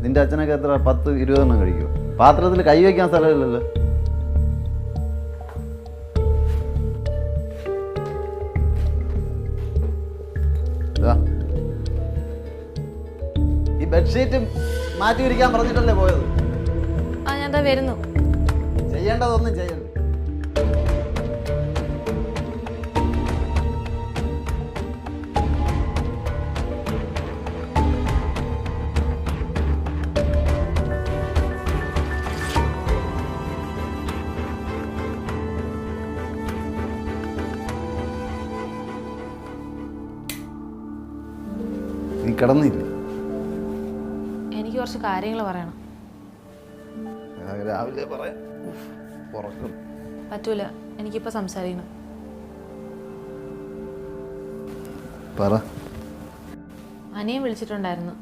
നിന്റെ അച്ഛനൊക്കെ എത്ര 10-20 കഴിക്കുമോ? പാത്രത്തിൽ കൈ വയ്ക്കാൻ സ്ഥലമില്ലല്ലോ. ഈ ബെഡ്ഷീറ്റ് മാറ്റി വിരിക്കാൻ പറഞ്ഞിട്ടല്ലേ പോയത്? ആ ഞാൻ വരുന്നു. ചെയ്യേണ്ടതൊന്നും ചെയ്യണ്ട. നീ കിടന്നില്ലേ? എനിക്ക് കുറച്ച് കാര്യങ്ങൾ പറയണം. രാവിലെ പറയാം. പറ്റൂല, എനിക്കിപ്പോൾ സംസാരിക്കണം. പറ. അനിയൻ വിളിച്ചിട്ടുണ്ടായിരുന്നു.